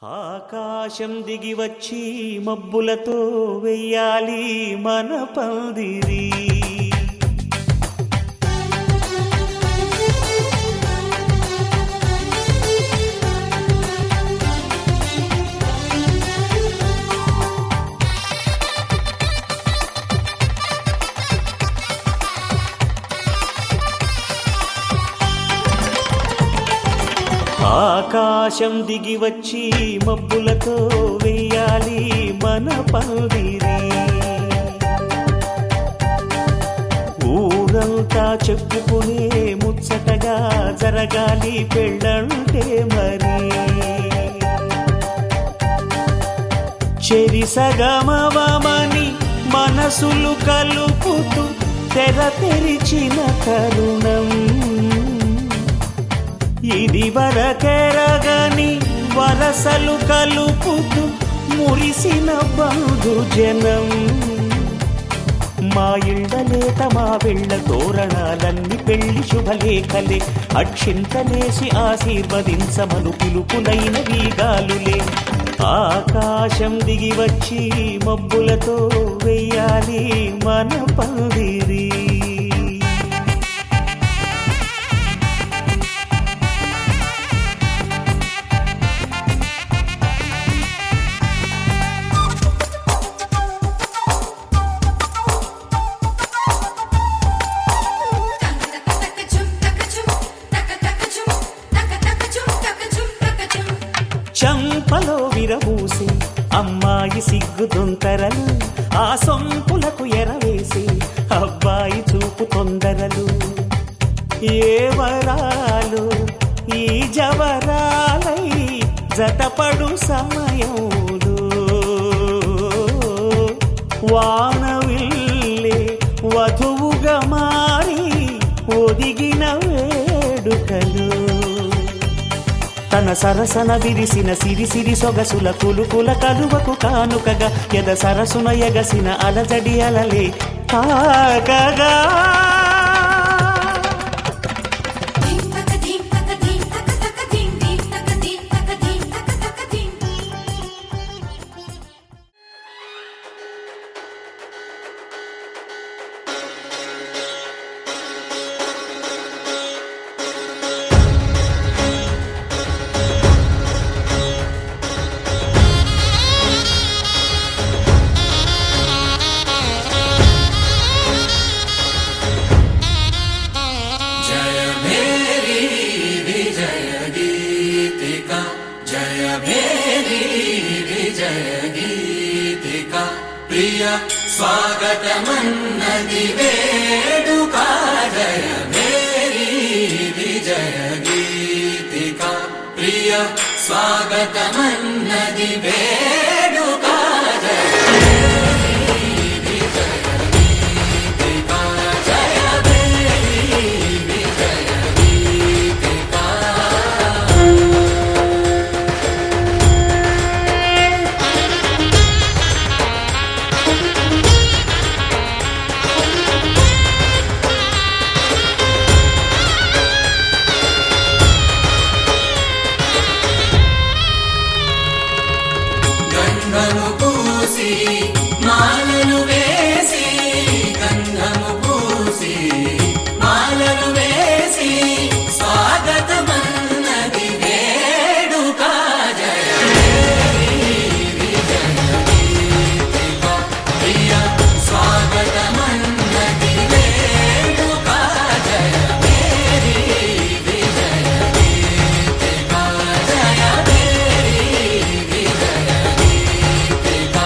ఆకాశం దిగి వచ్చి మబ్బులతో వెయ్యాలి మన పందిరి. ఆకాశం దిగి వచ్చి మబ్బులతో వెయ్యాలి మన పందిరి. ఊరంతా చెప్పుకునే ముచ్చటగా జరగాలి పెళ్ళంటే మరి. చెరిసగమవమని మనసులు కలుపుతూ తెర తెరిచిన తరుణం ఇది వరకెరగని వరసలు కలుపుతూ మురిసిన బంధుజనం. మా ఇళ్ళలేత మా వెళ్ళ తోరణాలన్నీ పెళ్లి శుభలేఖలే. అక్షింతలేసి ఆశీర్వదించమను పిలుపులైన వీగాలులే. ఆకాశం దిగి వచ్చి మబ్బులతో వెయ్యాలి మన పందిరి. చంపలో విరబూసి అమ్మాయి సిగ్గు దొంతరలు, ఆ సొంపులకు ఎరవేసి అబ్బాయి చూపు తొందరలు. ఏ వరాలు ఈ జవరాలై జతపడు సమయంలో వానవిల్లే వధువుగా మారి ఒదిగిన వేడుకలు. తన సరసన విరిసిన సిరిసిరి సొగసుల కులుకుల కలువకు కానుకగా ఎద సరసున ఎగసిన అలజడి అలలే తాకగా. ప్రియ స్వాగతమన్నది వేడుక జయ మేరీ విజయ గీతిక. ప్రియ స్వాగతమన్నది వేడుక జయ మేరీ విజయ గీతిక. జయ మేరీ విజయ గీతిక. గంధము పూసి మాలలు వేసి, గంధము పూసి మాలలు వేసి స్వాగతమన్నది వేడుక జయ మేరీ విజయ గీతిక. ప్రియ స్వాగతమన్నది వేడుక జయ మేరీ విజయ గీతిక. జయ మేరీ విజయ గీతిక.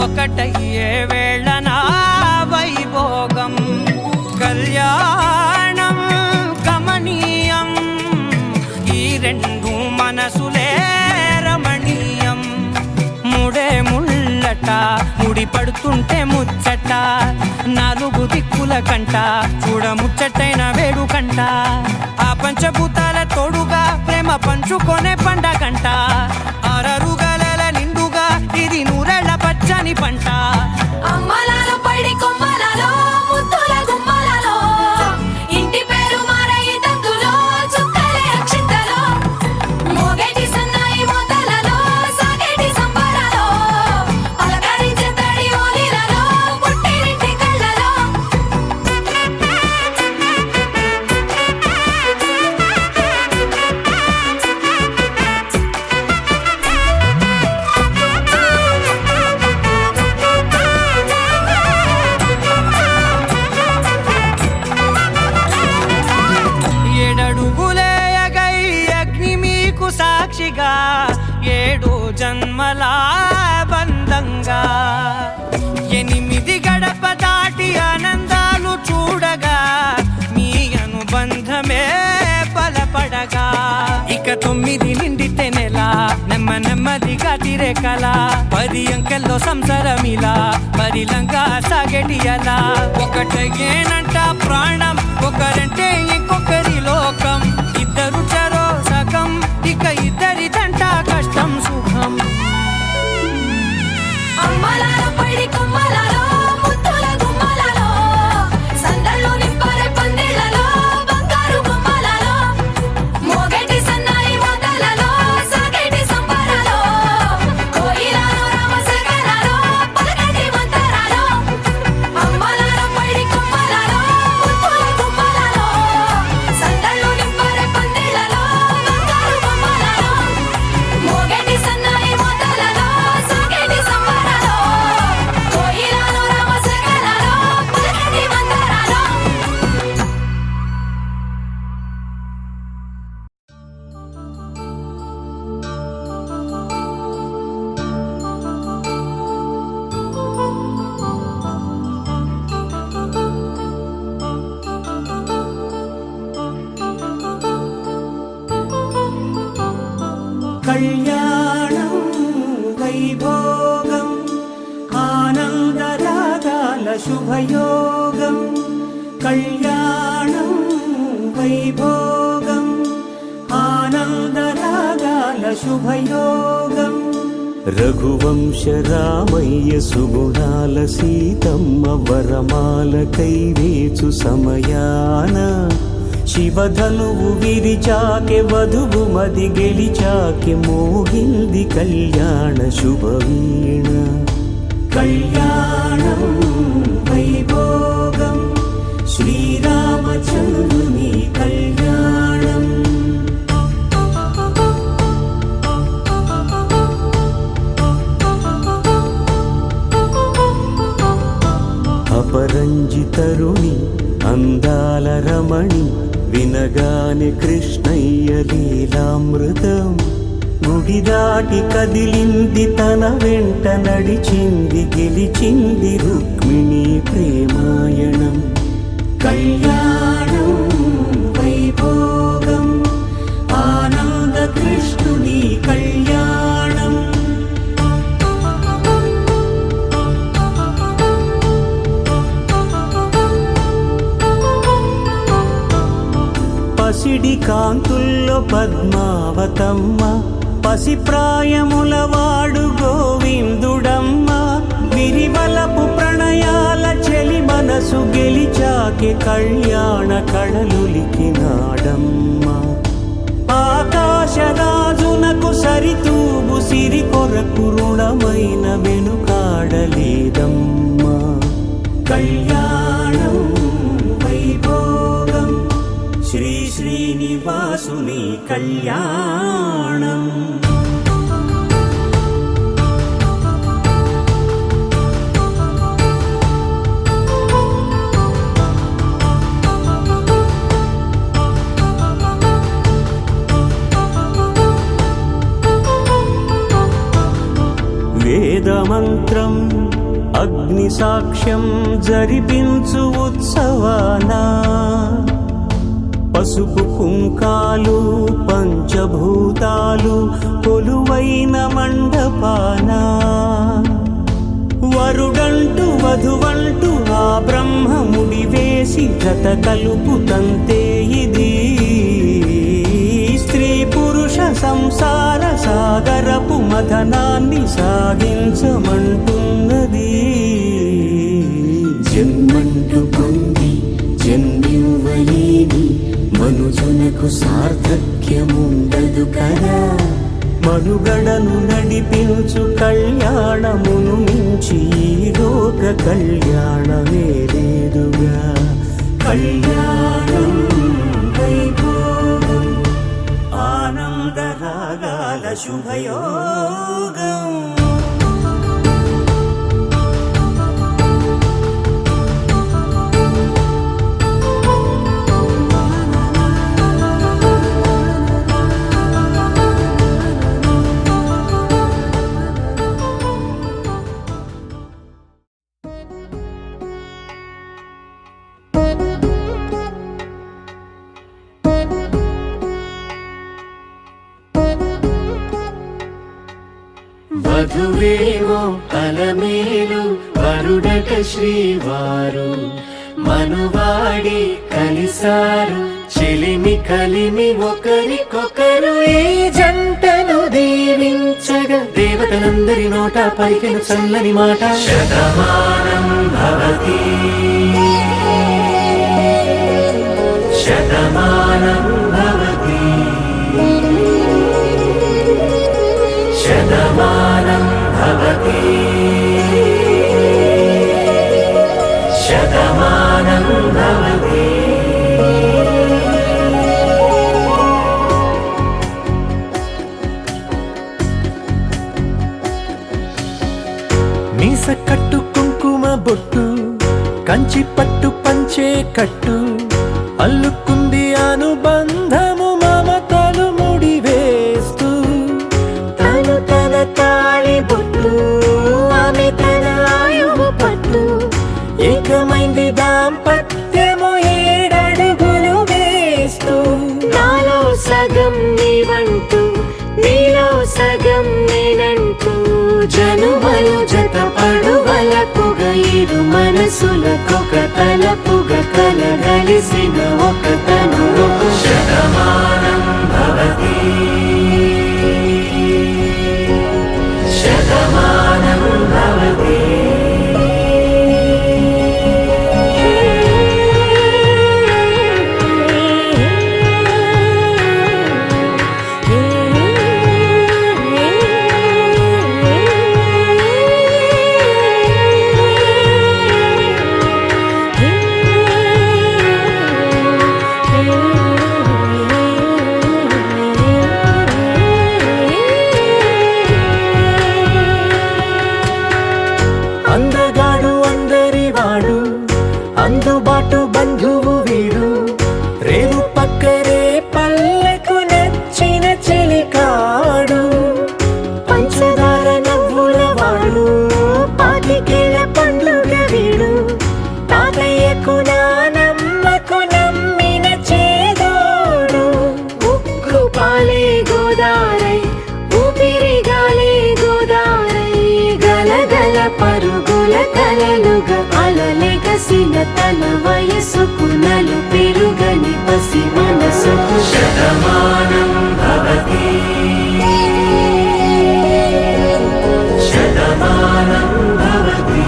ఒకటయ్యే వేళన వైభోగం కళ్యాణం గమనీయం ఈ రెండు మనసులే రమణీయం ముడే ముళ్ళట ముడి పడుతుంటే ముచ్చట నాలుగు దిక్కుల కంట చూడ ముచ్చటైన వేడుకంట ఆ పంచభూతాల తోడుగా ప్రేమ పంచుకొనే పండగంట ఆరరుగల నిండుగా ఇది నూరెళ్ళ పచ్చని పంట అమ్మలాలో పడి కొమ్మలలో ముద్దుల గుమ్మలలో ఇంటి పేరు మారయి తందులో చుక్కలే అక్షింతలో మోగేటి సన్నాయి మోతలలో సాగేటి సంబరాలో పలకరించే తడి ఓలిలలో పుట్టినింటి కళ్ళలో ఏడడుగులేయగై అగ్ని మీకు సాక్షిగా ఏడు జన్మల బంధంగా ఎనిమిది గడప దాటి ఆనందాలు చూడగా మీ అనుబంధమే బలపడగా ఇక 9 నిండితే నెల నెమ్మదిగా తిరే కల 10 అంకెల్లో సంసారమిలా పరిలంగా సాగేటి అలా ఒకటేనంట ప్రాణం ఒకరంటే ఇంకొకరి లోకం ఇద్దరు చరో సగం ఇక ఇద్దరిదంట కష్టం సుఖం అమ్మలాలో పడి కొమ్మలలో ముద్దుల గుమ్మలలో సందళ్ళు నింపారే పందిళ్ళలో బంగారు బొమ్మలలో మోగేటి సన్నాయి మోతలలో సాగేటి సంబరాలో కోయిలలో రామశేఖరాలో పలకటి మంతరాలో అమ్మలాలో పడి కొమ్మలలో ముద్దుల గుమ్మలలో సందళ్ళు నింపారే పందిళ్ళలో బంగారు బొమ్మలలో మోగేటి సన్నాయి మోతలలో సాగేటి సంబరాలో కోయిలలో రామశేఖరాలో పలకటి మంతరాలో కళ్యాణం వైభోగం ఆనందరాగాల శుభయోగం కళ్యాణం వైభోగం ఆనందరాగాల శుభయోగం రఘువంశ రామయ్య సుగుణాల సీతమ్మ వరమాల కైవేచు సమయాన శివధనువు విరిచాకె వధువు మది గెలిచాకె మోగింది కళ్యాణ శుభవీణ కళ్యాణం వైభోగం శ్రీరామచంద్రుని కళ్యాణం అపరంజి తరుణి అందాల రమణి వినగానే కృష్ణయ్య లీలామృతం గుడి దాటి కదిలింది తన వెంట నడిచింది గెలిచింది రుక్మిణి ప్రేమాయణం కళ్యాణం వైభోగం ఆనంద కృష్ణుని కళ్యాణం పసిడి కాంతుల్లో పద్మావతమ్మ పసిప్రాయముల వాడు గోవిందుడమ్మ విరివలపు ప్రణయాల చెలి మనసు గెలిచాకే కళ్యాణ కళలులికినాడమ్మ ఆకాశరాజునకు సరితూబు సిరి కొరకు రుణమైన వెనుకాడలేదమ్మా కళ్యాణం వైభోగం శ్రీ శ్రీనివాసుని కళ్యాణం వేదమంత్రం అగ్ని సాక్ష్యం జరిపించు ఉత్సవాన పసుపు కుంకాలు పంచభూతాలు కొలువైన మండపాన వరుడంటూ వధువంటూ ఆ బ్రహ్మముడి వేసి జత కలుపు తంతే ఇది స్త్రీ పురుష సంసార సాగరపు మథనాన్ని సాగించమంటున్నది. జన్మంటూ పొంది జన్మివ్వలేని మనుజునకు సార్థక్యముండదు కదా. మనుగడను నడిపించు కళ్యాణమును మించి ఈ లోక కళ్యాణమే లేదుగా. కళ్యాణం వైభోగం ఆనందరాగాల శుభయోగం. వధువేమో అలమేలు వరుడట శ్రీవారు మనువాడి కలిసారు చెలిమి కలిమి ఒకరికొకరు ఈ జంటను దీవించగా దేవతలందరి నోట పలికిన చల్లని మాట శతమానం భవతి శతమానం భవతి శతమానం భవతి శతమానం భవతి. మీస కట్టు కుంకుమ బొట్టు కంచి పట్టు పంచే కట్టు అల్లుకుంది అనుబంధము మమతలు ముడివేస్తూ తను తన తాళి బొట్టు ఆమె తన ఆయువు పట్టు ఏకమైంది దాంపత్యము 7 అడుగులు వేస్తూ నాలో సగం నీవంటూ నీలో సగం నేనంటూ జనుమలు జత పడువలపుగ ఇరు మనసులకొక తలపుగ కలగలిసిన ఒక తను శతమానం భవతి శతమానం భవతి. అందగాడు అందరివాడు అందుబాటు బంధువు వీడు రేవు పక్కరే పల్లెకు నచ్చిన చెలికాడు పంచదార నవ్వుల వాడు పాతికేళ్ల పండుగ వీడు తాతయ్యకు నానమ్మకు నమ్మిన చేదోడు ఉక్కు పాలే గోదారై ఊపిరిగాలే గోదారై గలగల పరుగుల కలలుగా అలలెగసిన తన వయసుకు నలు పెరుగని పసి మనసుకు శతమానం భవతి శతమానం భవతి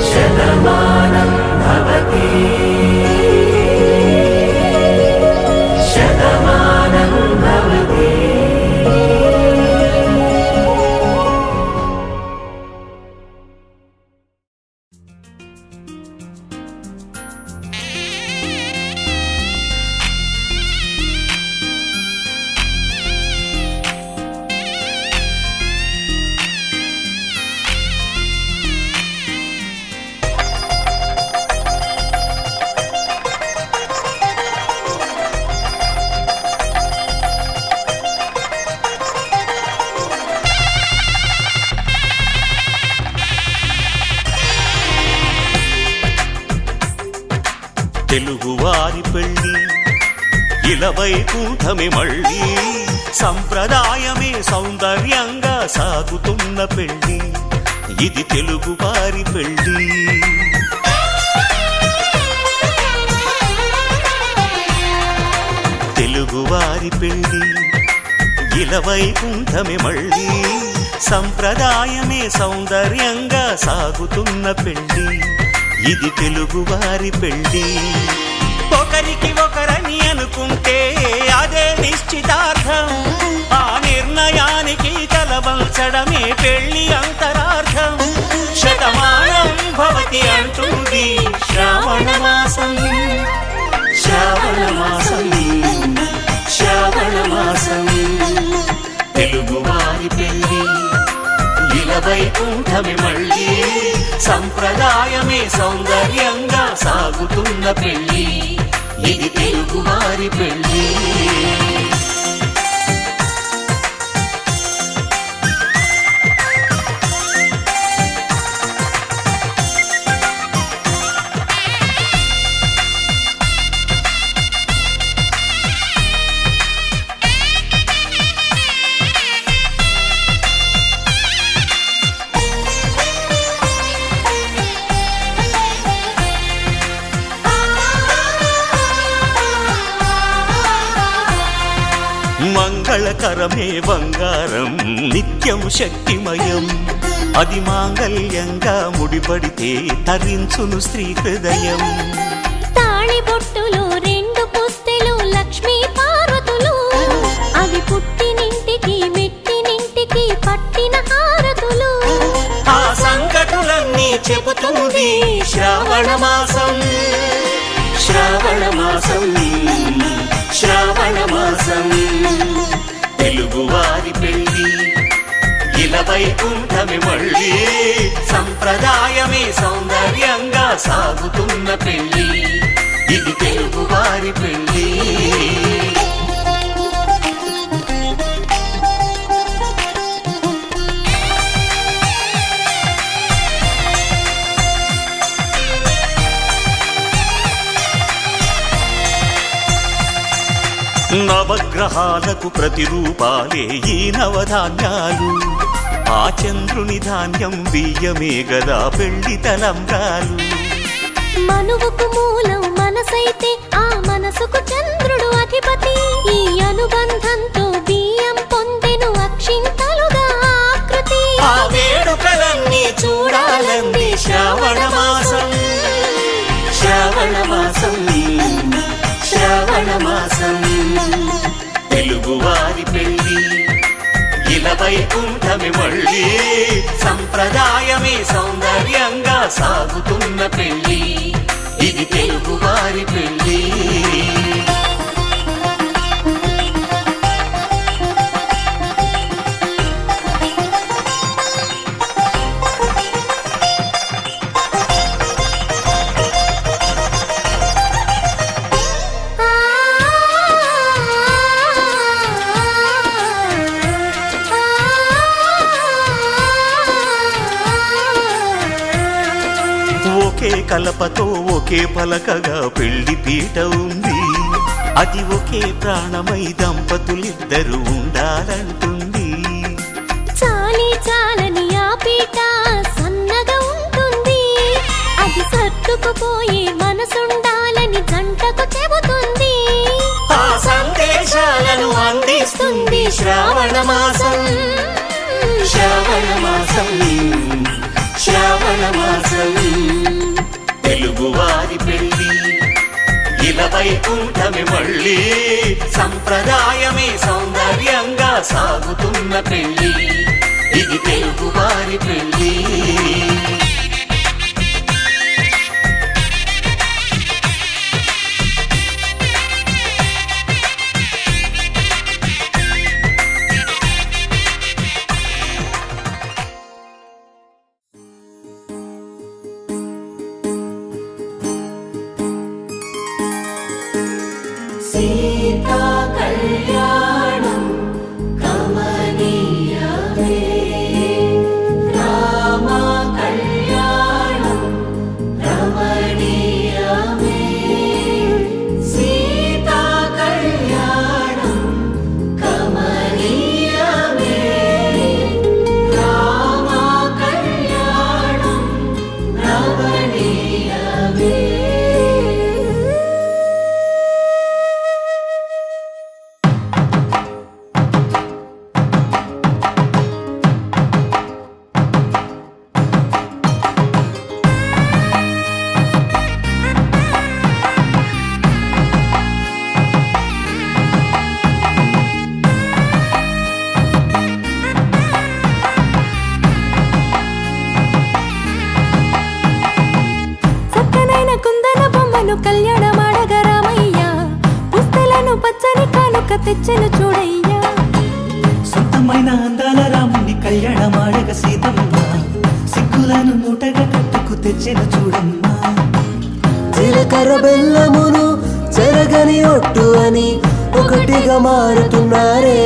శతమానం భవతి శతమానం భవతి. పెళ్ళి ఇలవైకుంఠమే మళ్ళీ సంప్రదాయమే సౌందర్యంగా సాగుతున్న పెళ్ళి ఇది తెలుగు వారి పెళ్ళి తెలుగువారి పెళ్ళి ఇలవైకుంఠమే మళ్ళీ సంప్రదాయమే సౌందర్యంగా సాగుతున్న పెళ్ళి ఇది తెలుగువారి పెళ్ళి ఒకరికి ఒకరని అనుకుంటే అదే నిశ్చితార్థం ఆ నిర్ణయానికి తలవంచడమే పెళ్ళి అంతరార్థం శతమానం భవతి అంటుంది శ్రావణ మాసం శ్రావణ మాసం శ్రావణ మాసం తెలుగువారి పెళ్ళి ఇలవైకుంఠమే మళ్ళీ సంప్రదాయమే సౌందర్యంగా సాగుతున్న పెళ్ళి ఇది తెలుగువారి పెళ్ళి మంగళకరమే బంగారం నిత్యం శక్తిమయం అది మాంగళ్యంగా ముడిపడితే తరించును స్త్రీ హృదయం తాళిబొట్టులో రెండు పుస్తెలు లక్ష్మీ పార్వతులు అవి పుట్టినింటికి మెట్టినింటికి పట్టిన హారతులు ఆ సంకటులన్నీ చెబుతుంది శ్రావణ మాసం శ్రావణ మాసం శ్రావణ మాసం తెలుగువారి పెళ్ళి ఇలవైకుంఠమే మళ్ళీ సంప్రదాయమే సౌందర్యంగా సాగుతున్న పెళ్ళి ఇది తెలుగువారి పెళ్ళి నవగ్రహాలకు ప్రతిరూపాలే ఈ నవధాన్యాలు ఆ చంద్రుని ధాన్యం బియ్యమే గదా పెళ్లి తలంబ్రాలు మనువుకు మూలం మనసైతే ఆ మనసుకు చంద్రుడు అధిపతి ఈ అనుబంధంతో బియ్యం పొందెను అక్షింతలుగా ఆకృతి ఆ వేడుకలన్నీ చూడాలంది శ్రావణ మాసం శ్రావణ మాసం శ్రావణ మాసం తెలుగువారి పెళ్ళి ఇలవైకుంఠమే మళ్ళీ సంప్రదాయమే సౌందర్యంగా సాగుతున్న పెళ్ళి ఇది తెలుగువారి పెళ్ళి ఒకే కలపతో ఒకే పలకగా పెళ్లి పీట ఉంది అది ఒకే ప్రాణమై దంపతులిద్దరూ ఉండాలంటుంది చాలి చాలని ఆ పీట సన్నగా ఉంటుంది అది సర్దుకుపోయే మనసుండాలని జంటకు చెబుతుంది ఆ సందేశాలను అందిస్తుంది శ్రావణ మాసం శ్రావణ మాసం శ్రావణ మాసం తెలుగువారి పెళ్ళి ఇలవైకుంఠమే మళ్ళీ సంప్రదాయమే సౌందర్యంగా సాగుతున్న పెళ్ళి ఇది తెలుగువారి పెళ్ళి సీతా కళ్యాణం కమనీయమే రామ తెచ్చెను చూడయ్యా. సొంతమైన అందాల రాముని కళ్యాణమాడగ సీతమ్మ సిగ్గులను మూటగా కట్టుకు తెచ్చిన చూడమ్మా. జీలకర్ర బెల్లమును చెరగని ఒట్టు అని ఒకటిగా మారుతున్నారే.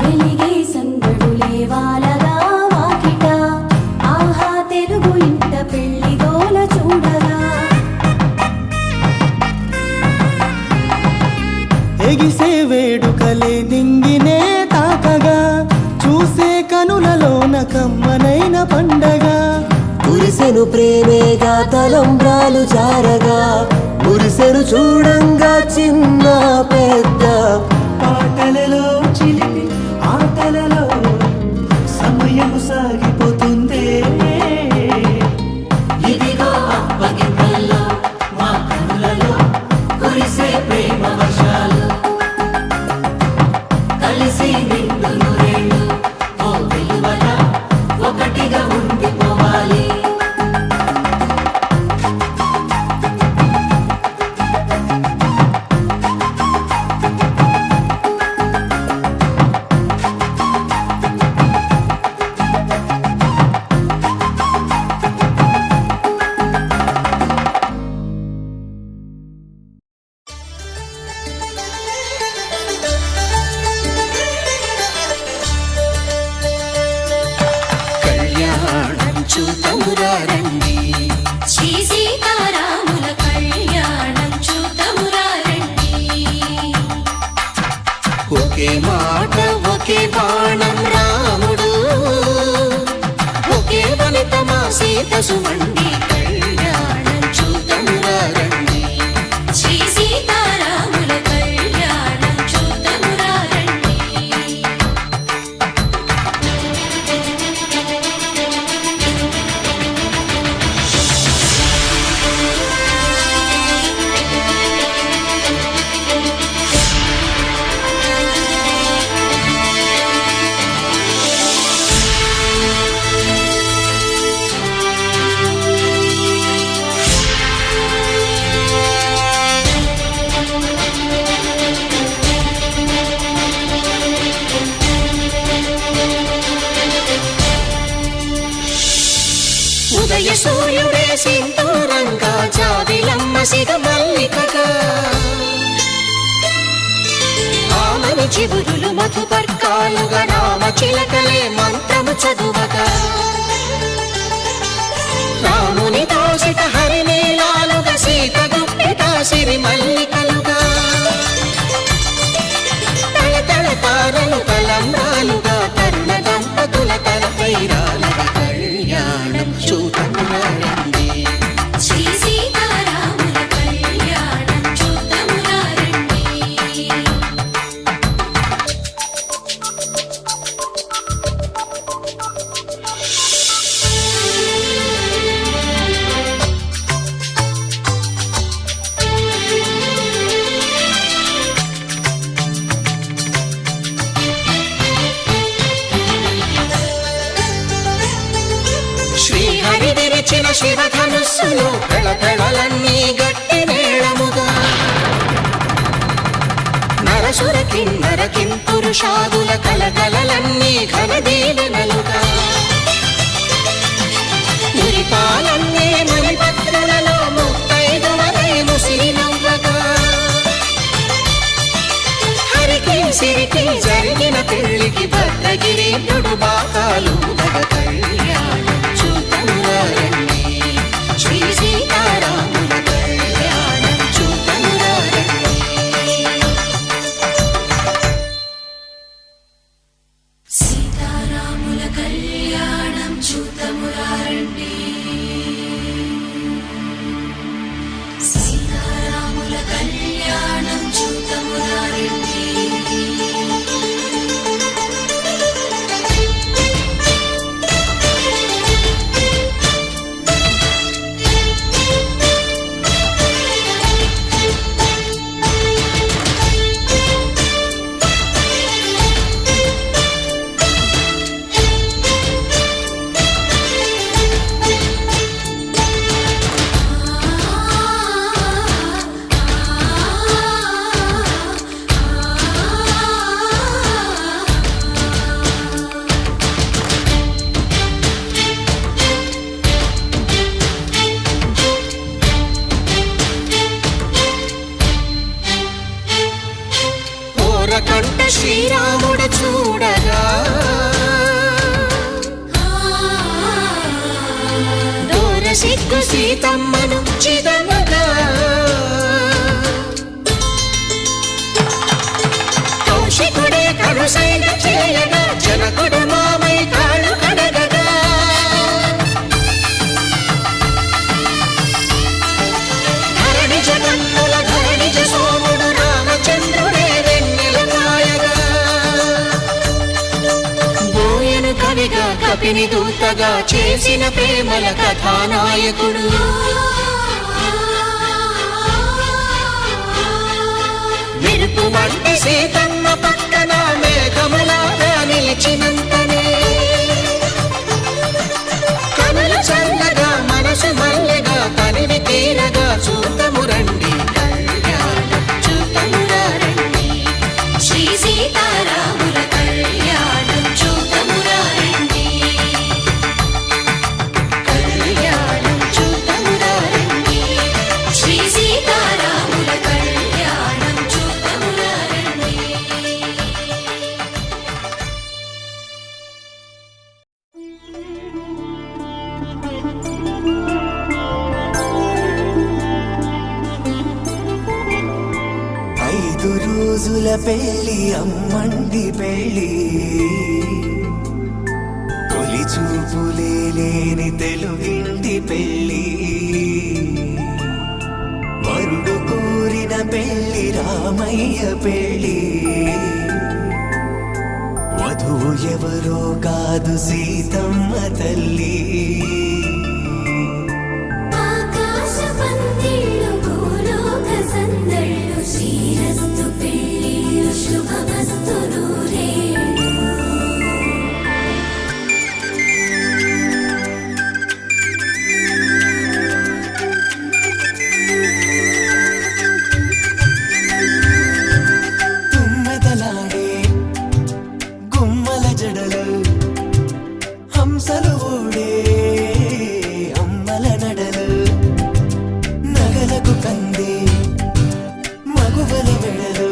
వెలిగే సందడులే వాలగా వాకిట, ఆహా తెలుగు ఇంట పెళ్లి గోల చూడగా. ఎగిసే వేడుకలే నింగినే తాకగా చూసే కనులలోన కమ్మనైన పండగ. కురిసెను ప్రేమేగా తలంబ్రాలు జారగా మురిసెను చూడంగా చిన్న పెద్ద. పాటలలో చిలిపి ఆటలలో సమయము సాగిపోతుందే. ఇదిగో అప్పగింతల్లో మా కనులలో కురిసే ప్రేమ వర్షాలు. కలిసి నిండు నూరేళ్ళు ఓ వెలువల ఒకటిగా ఉండిపోవాలి. కళ్యాణం చూతమురా రండి, శ్రీ సీతారాముల కళ్యాణం చూతమురా రండి. ఒకే మాట ఒకే బాణం రాముడు, ఒకే వనిత మా సీత సుమండి. కళ్యాణం చూతమురా రండి, శ్రీ సీతారాముల కళ్యాణం చూతమురా రండి. ఉదయ సూర్యుడే సింధూరంగా జాబిలమ్మ సిగ మల్లికగా. ఆమని చిగురులు మధుపర్కాలుగా రామ చిలకలే మంత్రము చదువగా. రాముని దోసిట హరినీలాలుగా సీత గుప్పిట సిరి మల్లికలుగా. తళతళ తారలు తలంబ్రాలుగా తరుణ దంపతుల తలపైరాలుగా. కళ్యాణం చూతమురా రండి, శ్రీ సీతారాముల కళ్యాణం చూతమురా రండి. శ్రీహరి విరిచిన శివధనుస్సులో పెళపెళలన్నీ గట్టి మేళముగా. నరసుర కిన్నర కింపురుషాదుల కలకలలన్నీ ఘనదీవెనలుగా. మురిపాలన్నీ మణిపత్రులలో ముత్తైదువలై ముసిరి నవ్వగా. హరికి సిరికి జరిగిన పెళ్లికి భద్రగిరి బాకాలు కళ్యాణం చూతమురా రండి, శ్రీ సీతారాముల కళ్యాణం చూతమురా రండి. సీతారాముల కళ్యాణం చూతమురా రండి. సీతారాముల సీతమ్మను చిదమగా కౌశికుడే కరుసైన చేయగా జనకుడు మామై కాళ్ళు కడగగా ధరణి జగన్నుల ధరణిజ సోముడు రామచంద్రుడే వెన్నెల కాయగా బోయను కవిగా కపిని దూతగా చేసిన ప్రేమల కథానాయకుడు మెరుపు వంటి సీతమ్మ పక్కన మేఘములాగా నిలిచినంతనే కనులు చల్లగా మనసు మల్లెగా తనివి తీరగా చూతము రండి కళ్యాణం చూతమురా రండి శ్రీ సీతారాముల కళ్యాణం చూతమురా రండి కళ్యాణం చూతమురా రండి శ్రీ సీతారాముల కళ్యాణం చూతమురా రండి ఐదు రోజుల పెళ్లి అమ్మండి పెళ్లి తొలి చూపులే లేని తెలుగింటి పెళ్లి వరుడు కోరిన పెళ్లి రామయ్య పెళ్లి వధువు ఎవరో కాదు సీతమ్మ తల్లి ఆకాశ పందిళ్ళు భూలోక సందళ్ళు శ్రీరస్తు పెళ్ళిళ్ళు శుభమస్తు నూరేళ్ళు తుమ్మెదలాడే గుమ్మల జడలు హంసలు ఊడే అమ్మల నడలు నగలకు కంది మగువల వెడలు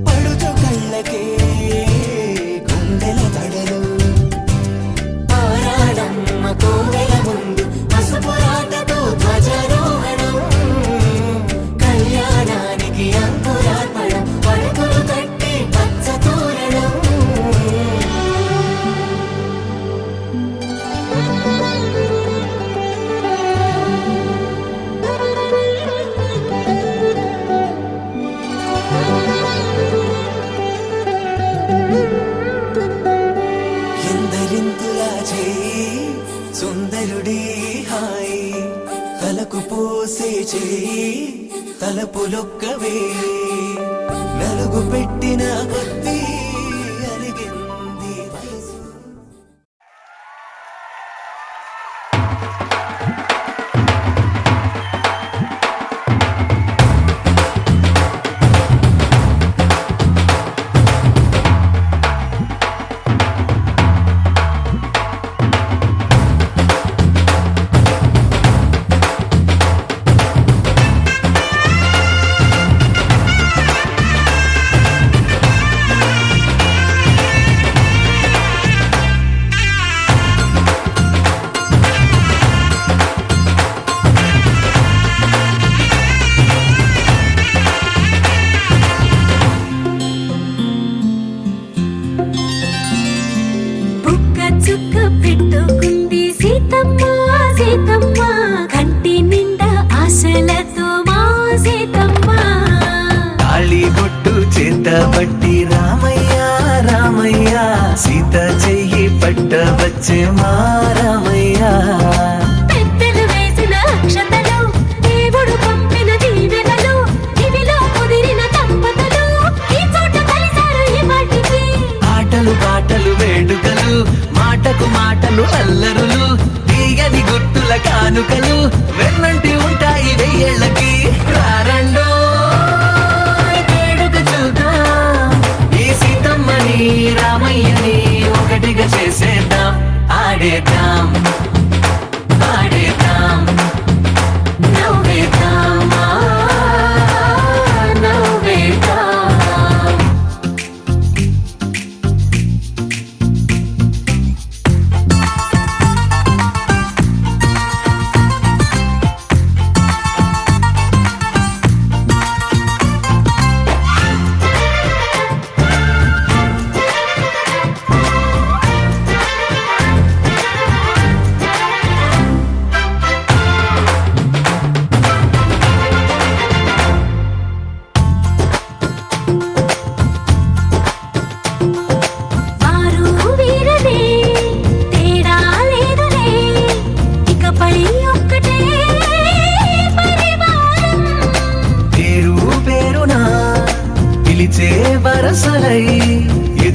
పడుచు కళ్ళకే గుండెల తడలు ఆరాడమ్మ కోవెల ముందు పసుపురాటతో ధ్వజారోహణం కళ్యాణానికి అంకురార్పణం పడుకులు కట్టి పచ్చ తోరణం ఎందరింతులా చేయి సుందరుడి హాయి తలకు పోసే చేయి తలపులొక్కవే నలుగు పెట్టిన కొద్దీ అలిగింది వయసు బుక్క చుక్క పెట్టుకుంది సీతమ్మ సీతమ్మ కంటి నిండా ఆశలతో మా సీతమ్మ తాళి బొట్టు చేత పట్టి రామయ్య రామయ్య సీత చెయ్యి పట్ట వచ్చే మా రామయ్య పెద్దలు వేసిన అక్షతలు దేవుడు పంపిన దీవెనలు ఇవిలో కుదిరిన దంపతులు ఈ చోట కలిసారు ఈ వాటికి ఆటలు పాటలు వేడుకలు మాటకు మాటలు అల్లరులు తీయని గుర్తుల కానుకలు వెన్నంటి ఉంటాయి వెయ్యేళ్ళకి రారండో వేడుక చూద్దాం ఈ సీతమ్మని రామయ్యని ఒకటిగా చేసేద్దాం ఆడేద్దాం ఆడేద్దాం నవ్వేద్దాం నవ్వేద్దాం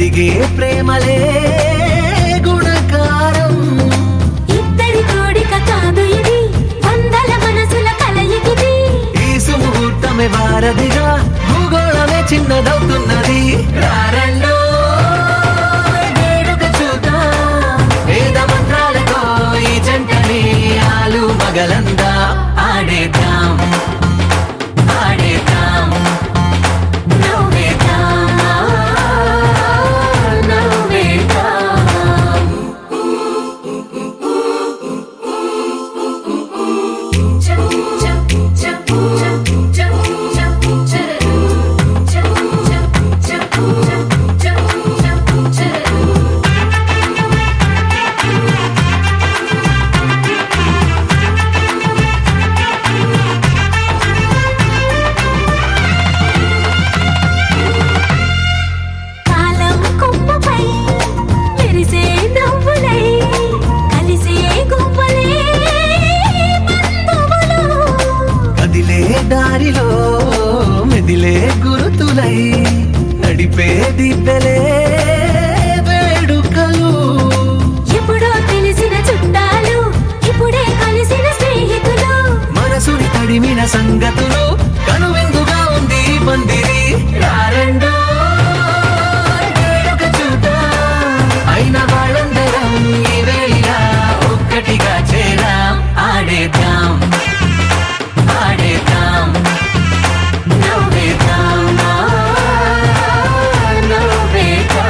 ఎదిగే ప్రేమలే గుణకారం. ఇద్దరి కోడిక కాదు ఇది, వందల మనసుల కలయికిది. ఈ సుముహూర్తమే వారధిగా భూగోళమే చిన్నదవుతున్నది. రారండో వేడుక చూద్దాం, వేద మంత్రాలతో ఈ జంటని ఆలు మగలందా ఆడేద్దాం ఆడేద్దాం నవ్వేద్దాం నవ్వేద్దాం. కాలం కొమ్మపై మెరిసే నవ్వులై కలిసే గువ్వలే బంధువులు. కదిలే దారిలో మెదిలే గురుతులై నడిపే దిబ్బెలే వేడుకలు. ఎప్పుడో తెలిసిన చుట్టాలు, ఇప్పుడే కలిసిన స్నేహితులు. మనసుని తడిమిన సంగతులు కనువిందుగా ఉంది ఈ పందిరి. రారండో వేడుక చూద్దాం, అయిన వాళ్ళందరం ఈ వేళ ఒక్కటిగా చేరాం. ఆడేద్దాం ఆడేద్దాం నవ్వేద్దాం నవ్వేద్దాం.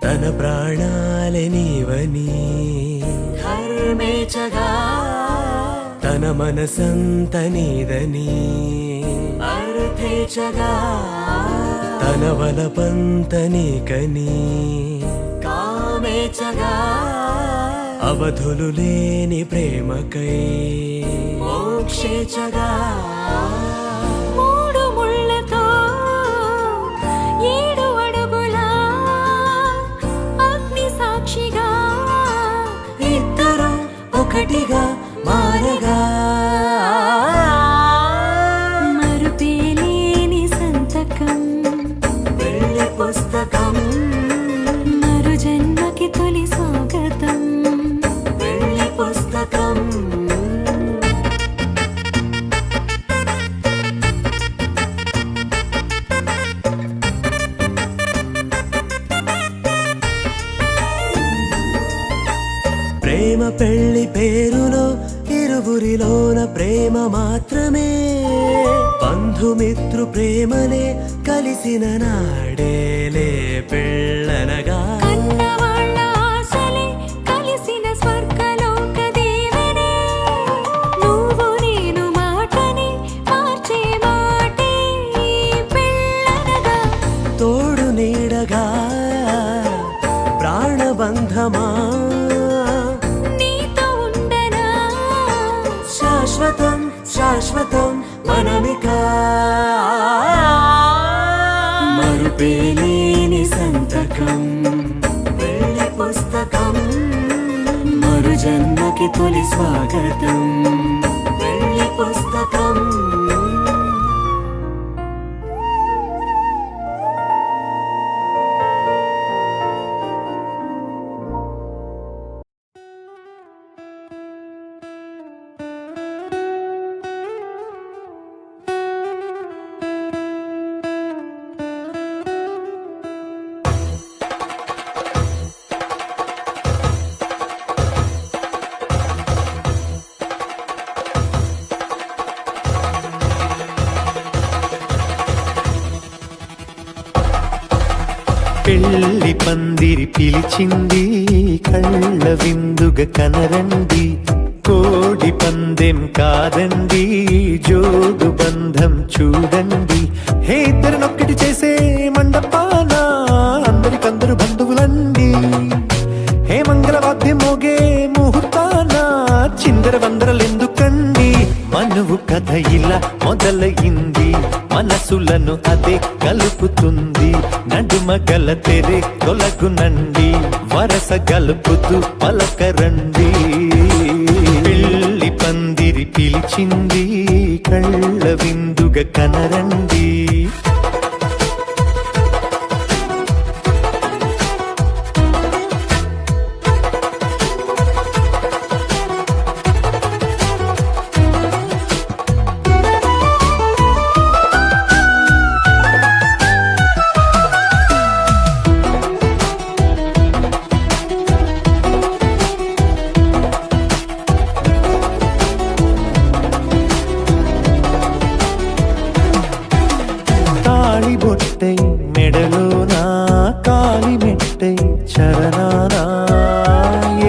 తన ప్రాణాలే నీవని ధర్మేచగా తన మనసంత నీదని అర్థేచగా తన వలపంత నీకని కామేచగా అవధులు లేని ప్రేమకై మోక్షేచగా మూడు ముళ్ళతో 7 అడుగుల అగ్ని సాక్షిగా ఇద్దరు ఒకటిగా మారగా మరుపేలేని సంతకం వెళ్ళి పుస్తకం మరు జన్మకి తొలి స్వాగతం. వెళ్ళి పుస్తకం. ప్రేమ పెళ్లి పేరులో ఇరువురిలోన ప్రేమ మాత్రమే బంధుమిత్రు ప్రేమనే కలిసిన నాడేలే పెళ్ళనగా కన్నవాళ్ళ ఆశలే కలిసిన స్వర్గలోక దీవెనే. నువ్వు నేను మాటని మార్చే మాటే పెళ్ళనగా. తోడు నీడగా ప్రాణబంధమా నీతో ఉండనా శాశ్వతం శాశ్వతం మనమిక మరుపేలేని సంతకం వెళ్ళి పుస్తకం. మరు జన్మకి తొలి స్వాగతం. వెళ్ళి పుస్తకం. పెళ్లి పందిరి పిలిచింది కళ్ళ విందుగా కనరండి కోడి పందెం కాదండి జోడు బంధం చూడండి హే ఇద్దరినొక్కటి చేసే మండపాన అందరికందరూ చిందరవందరలెందుకండి మనువు కథ ఇలా మొదలయింది మనసులను అదే కలుపుతుంది నడుమ గల తెరే తొలగునండి వరస గలుపుతూ పలకరండి పెళ్లి పందిరి పిలిచింది కళ్ళ విందుగా కనరండి బొట్టై మెడలోనా కాలి మెట్టై చరణానా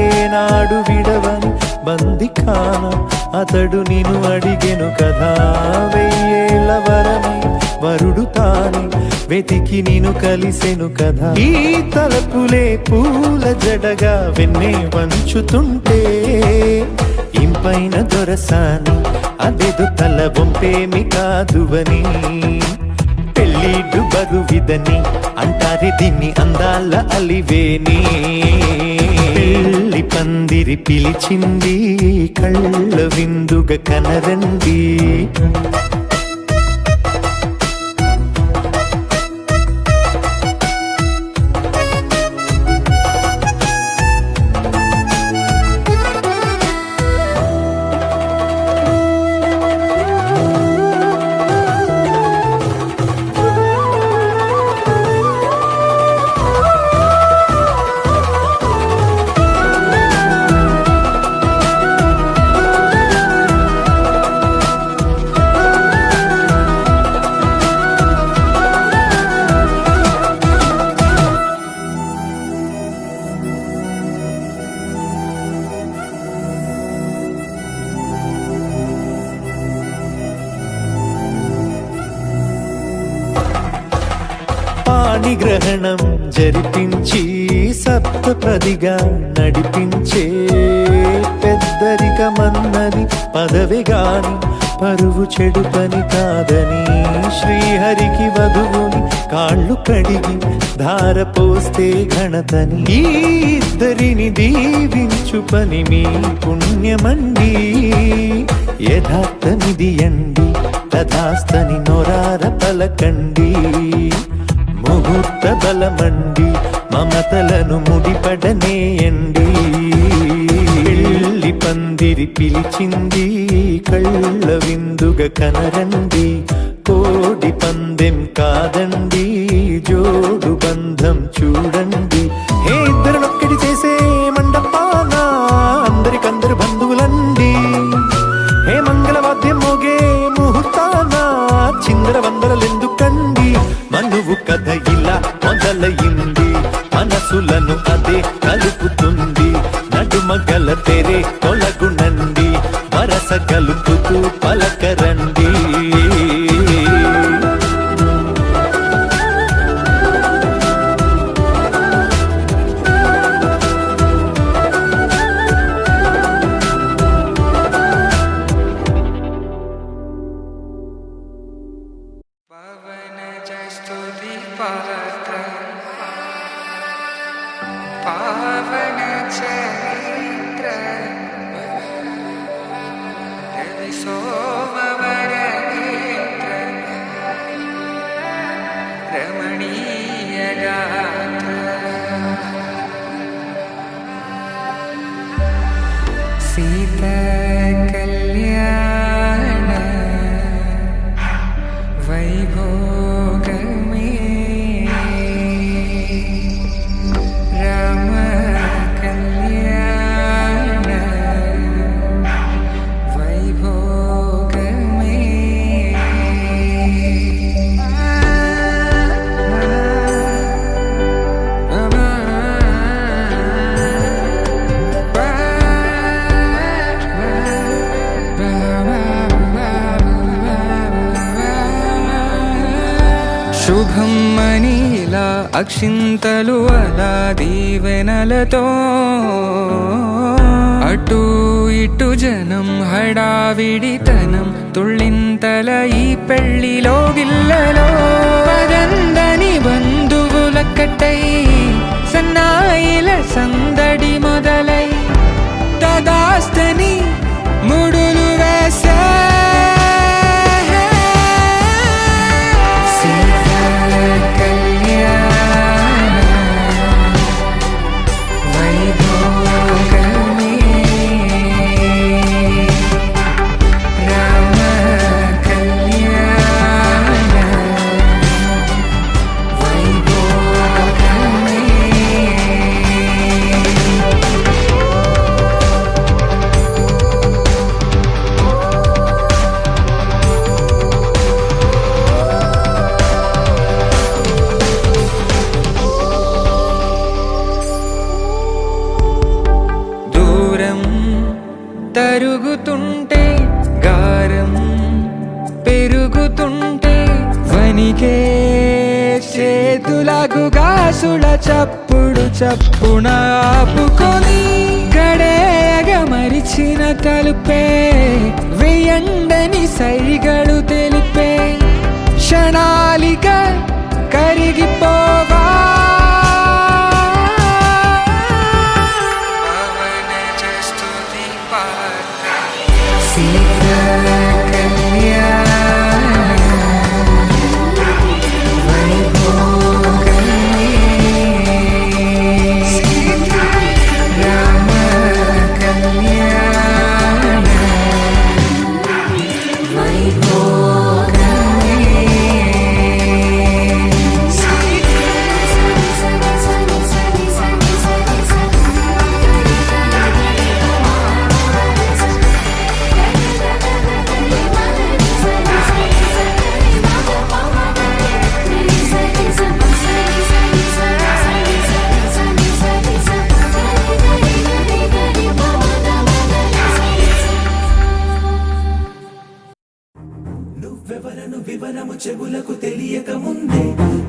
ఏనాడు విడవని బందికాన అతడు నిన్ను అడిగెను కదా వెయ్యేళ్ళ వరమై వరుడు తానే వెతికి నిన్ను కలిసెను కదా ఈ తలపులే పూల జడగా వెన్నే వంచుతుంటే ఇంపైన దొరసాని అదెదు తల వంపేమి కాదువని పెళ్ళిడు బరువిదని అంటారే దీన్ని అందాల అలివేని పెళ్లి పందిరి పిలిచింది కళ్ళ విందుగా కనరండి పాణిగ్రహణం జరిపించి సప్తపదిగా నడిపించే పెద్దరికమన్నది పదవి గాని పరువు చెడు పని కాదని శ్రీహరికి వధువుని కాళ్ళు కడిగి ధార పోస్తే ఘనతని ఈ ఇద్దరిని దీవించు పని మీ పుణ్యమండి యథార్థమిది అండి తథాస్తని నొరార పలకండి ముహూర్త బలమండి మమతలను ముడిపడనేయండి పెళ్లి పందిరి పిలిచింది కళ్ళ విందుగా కనరండి కోడి పందెం కాదండి జోడు బంధం చూడండి ఏ ఇద్దరునొక్కడి చేసే మండపాన అందరికందరు బంధువులండి హే మంగళవాద్యం మోగే ముహూర్తాన చిందర వందరలెందుకండి మనువు కథ ఇలా మొదలయింది మనసులను అదే కలుపుతుంది నడుమ గల తెరే తొలగునండి వరస కలుపుతూ పలకరండి पावन चरित्र रवि सोमवर नेत्र रमणीय गात्र सीता कल्याण वैभोग में राम कल्याण वैभोग में बाबा అక్షింతలు అలా దీవెనలతో అటు ఇటు జనం హడావిడితనం తుళ్ళింతల ఈ పెళ్లిలో గిల్లలో పదందని బంధువుల కట్టై సన్నాయిల సందడి మొదలై తదాస్తని ముడులు వేసే తరుగుతుంటే గారం పెరుగుతుంటే వనికే చేతులకు గాసుల చప్పుడు చప్పున ఆపుకొని గడేగ మరిచిన తలుపే వేయండని సైగడు తెలిపే క్షణాలిక కరిగిపోవా నువ్వెవరను వివరము చెవులకు తెలియక ముందే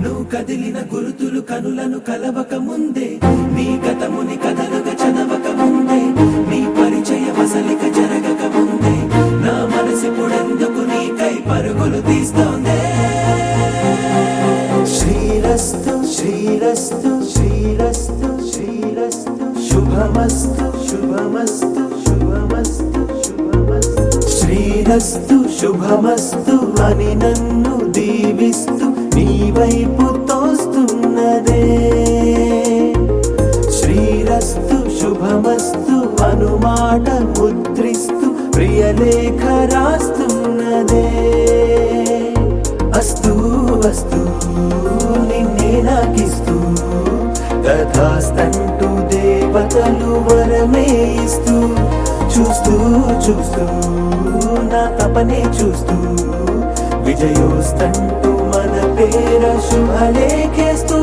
నువ్వు కదిలిన గురుతులు కనులను కలవక ముందే నీ గతముని కథలుగా చదవక ముందే నీ పరిచయ వసలిక జరగక ముందే నా మనసిప్పుడెందుకు నీకై పరుగులు తీస్తోందే శ్రీరస్తు శ్రీరస్తు శ్రీరస్తు శ్రీరస్తు శుభమస్తు శుభమస్తు శుభమస్తు శుభమస్తు శ్రీరస్తు శుభమస్తు అని నన్ను దీవిస్తూ నీ వైపు తోస్తున్నదే శ్రీరస్తు శుభమస్తు అనుమాట ముద్రిస్తూ ప్రియలేఖ రాస్తున్నదే అస్తు అస్తు నిన్నే నాకిస్తూ తథాస్తంటూ దేవతలు వరమే ఇస్తూ చూస్తూ చూస్తూ నా తపనే చూస్తూ విజయోస్తంటూ మన పేర శుభలేఖేస్తూ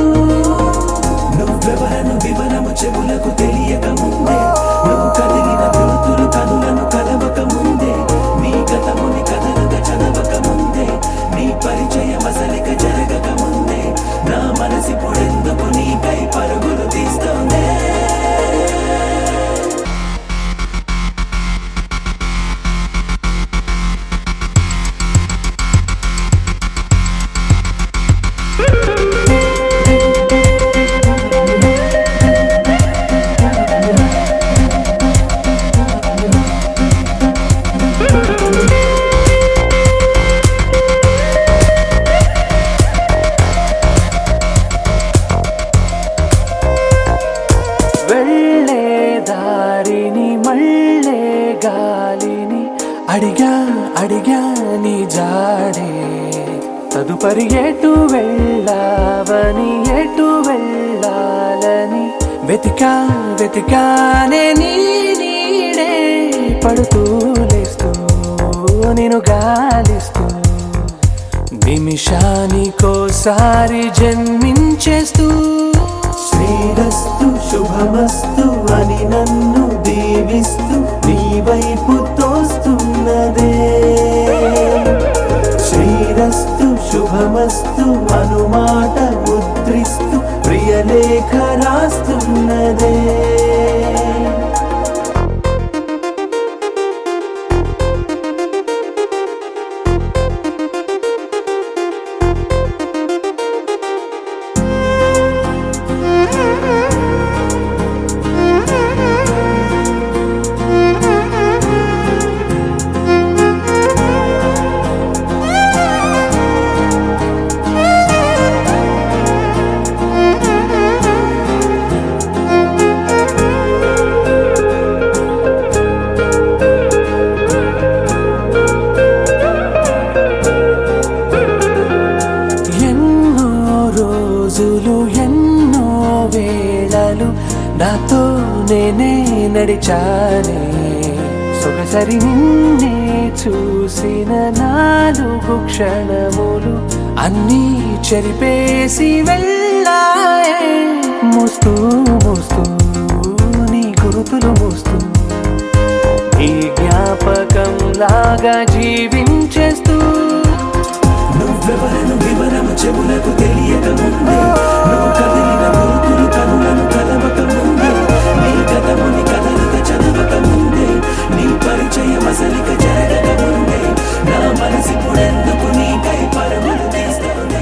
నువ్వెవరను వివరము చెవులకు తెలియక ముందే నువ్వు కదిలిన గుర్తులు కనులను కలవక ముందే నీ గతముని కథలుగా చదవక ముందే నీ పరిచయ మసలిక జరగక ముందే నా మనసిప్పుడెందుకు నీకై పరుగులు తీస్తోందే అడిగా నీ జాడే తదుపరి ఎటు వెళ్ళావని ఎటు వెళ్ళాలని వెతికానే నీ నీడే పడుతూ లేస్తూ నేను గాలిస్తూ నిమిషానికోసారి జన్మించేస్తూ శ్రీరస్తు శుభమస్తు అని నన్ను దీవిస్తూ నీ వైపు తోస్తున్నదే శ్రీరస్తు శుభమస్తు అనుమాట ముద్రిస్తూ కాస్తున్నదే. ఎన్నో వేళలు నాతో నేనే నడిచానే. సొగసరి నిన్నే చూసిన 4 క్షణములు అన్నీ చెరిపేసి వెళ్ళాయే. మోస్తూ మోస్తూ నీ గురుతులు మోస్తూ ఈ జ్ఞాపకం లాగా జీవించేస్తూ నువ్వెవరను వివరము చెవులకు తెలియక ముందే, నువ్వు కదిలిన గుర్తులు కనులను కలవక ముందే, నీ గతముని కదలిక చదవక ముందే, నీ పరిచయం అసలిక జరగక ముందే, నా మనసిప్పుడెందుకు నీకై పరములు తీస్తుందే.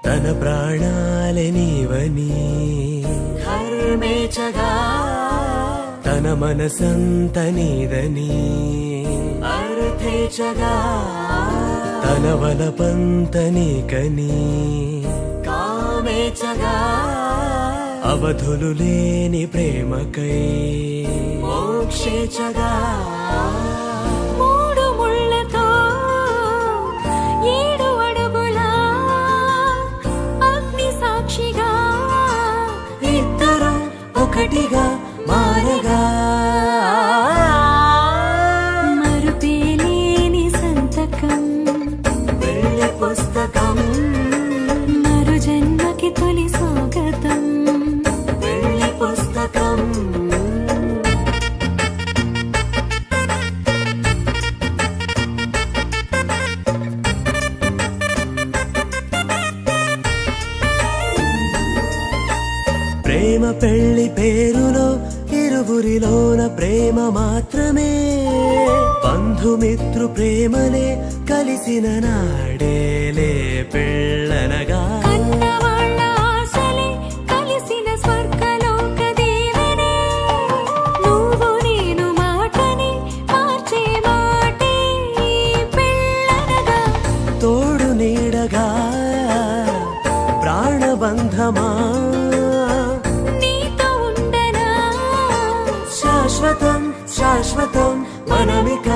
తన ప్రాణాలే నీవని హర్మేచగా తన మనసంత నీదని అర్థేచగా తన వలపంత నీకని కామేచగా అవధులు లేని ప్రేమకై మోక్షేచగా 3 ముళ్ళతో 7 అడుగుల అగ్ని సాక్షిగా ఇద్దరు ఒకటిగా మారగా మరుపేలేని సంతకం వెళ్ళి పుస్తకం మరు జన్మకి తొలి స్వాగతం వెళ్ళి పుస్తకం ప్రేమ పెళ్లి పేరులో ఇరువురిలోన ప్రేమ మాత్రమే, బంధుమిత్రు ప్రేమలే కలిసిన నాడేలే పెళ్ళనగా. కన్నవాళ్ళ ఆశలే కలిసిన స్వర్గలోక దీవెనే నువ్వు నేను మాటని మార్చే మాటే పెళ్ళనగా తోడు నీడగా ప్రాణబంధమా నీతో ఉండనా శాశ్వతం శాశ్వతం మనమిక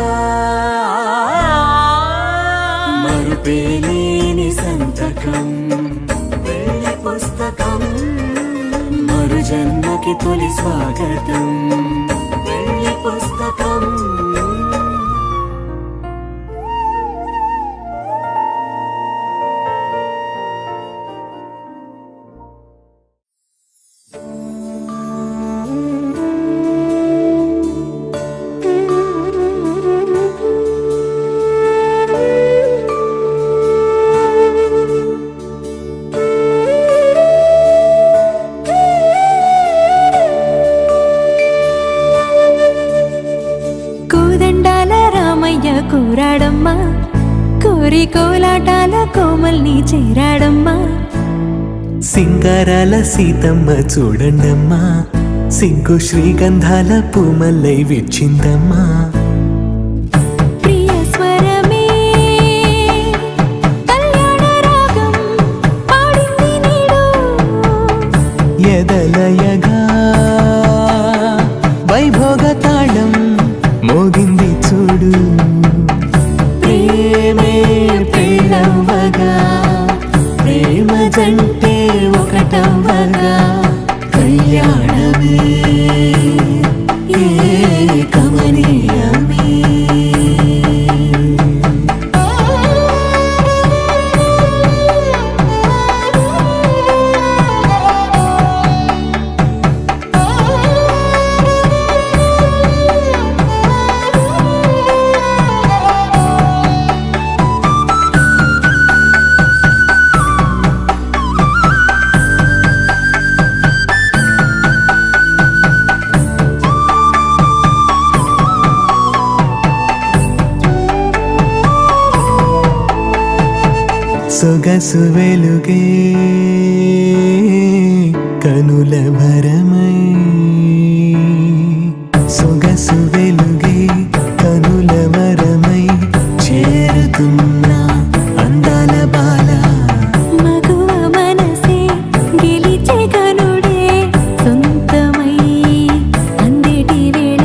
మరుపేలేని సంతకం వెళ్ళి పుస్తకం మరు జన్మకి తొలి స్వాగతం వెళ్ళి పుస్తకం కోదండాల రామయ్య కూరాడమ్మా కోరి కోలాటాల కోమల్ని చేరాడమ్మా సింగారాల సీతమ్మ చూడండమ్మా, సిగ్గు శ్రీగంధాల పూమల్లై విచ్చిందమ్మా. ప్రియ స్వరమే కళ్యాణ రాగం పాడింది నీడు ఎదలయగా వైభోగ తాళం మోగింది చూడు. ప్రేమే పెళ్ళవ్వగా ప్రేమ జంటే ఒకటవ్వగా కళ్యాణమే సొగసు వెలుగే కనుల భరమై సొగసు వెలుగే కనుల వరమై చేరుతున్నా అందాల బాల మగువ మనసే గెలిచే కనుడే సొంతమై అందేటి వేళ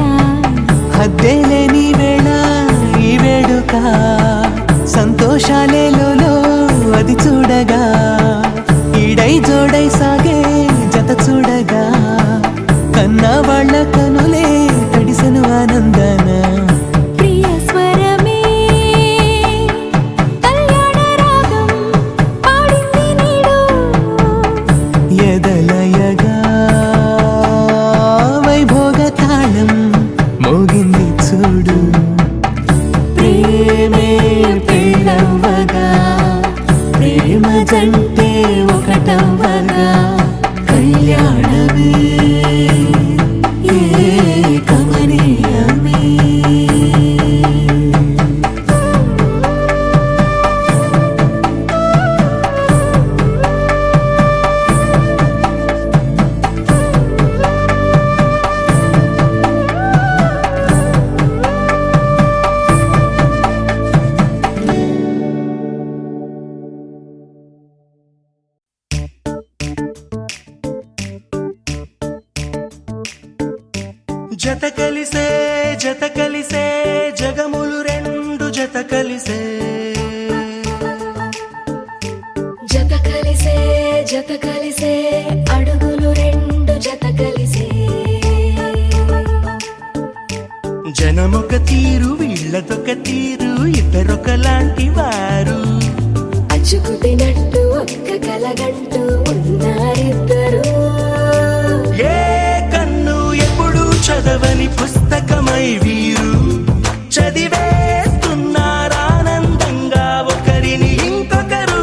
హద్దేలేని వేళ ఈ వేడుక సంతోషాలేలో అది చూడగా ఈడై జోడై సాగే జత చూడగా కన్నా వాళ్ళ కనులే తడిసెను ఆనందన ప్రియ స్వరమే కళ్యాణ రాగం పాడింది నీడు ఎదలయగా వైభోగ తాళం మోగింది చూడు ప్రేమే పెళ్ళవ్వగా ప్రేమ జంటే ఒకటవ్వగా కళ్యాణమే ఏ కమనీయమే జత కలిసే జగములు రెండు జత కలిసే జత కలిసే అడుగులు రెండు జత కలిసే జనమొక తీరు వీళ్ళదొక తీరు ఇద్దరొకలాంటి వారు అచ్చుకు తినట్టు ఒక్క కలగంటూ ఉన్నారిద్దరు ఏ కన్ను ఎప్పుడు చదవని పుస్తకమై వీరు చదివేస్తున్నారానందంగా ఒకరిని ఇంకొకరు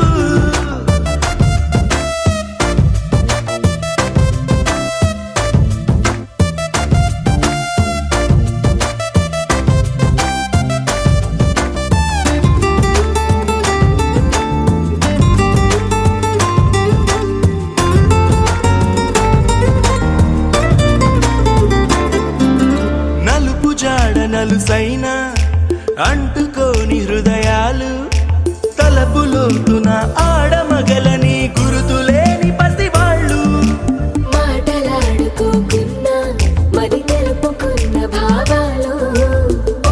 నలుసైన అంటుకోని హృదయాలు తలపులోతున ఆడమగలని గురుతులేని పసివాళ్ళు మాటలాడుకోకున్నా మరి తెలుపుకున్న భావాలు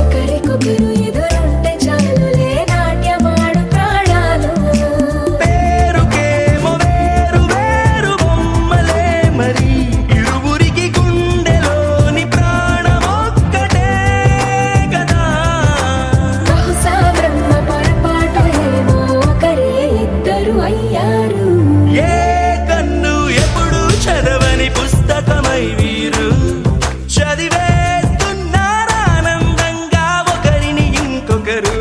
ఒకరికొకరు ఎదురుంటే చాలులే నాట్యమాడు ప్రాణాలు పేరుకేమో వేరు వేరు బొమ్మలే మరి ఇరువురికి గుండెలోని ప్రాణమొక్కటే కదా బహుశా బ్రహ్మ పొరపాటు ఏమో ఒకరే ఇద్దరు అయ్యారు ఏ కన్ను ఎప్పుడు చదవని పుస్తకమై వీరు చదివేస్తున్నారానందంగా ఒకరిని ఇంకొకరు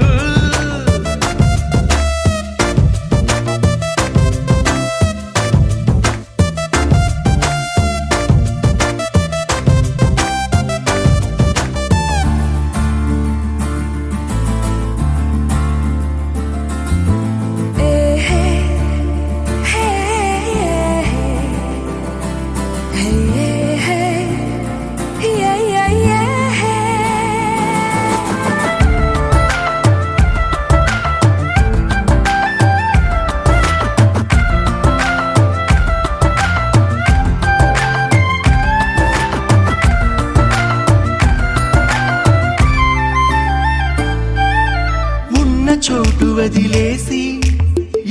ఉన్న చోటు వదిలేసి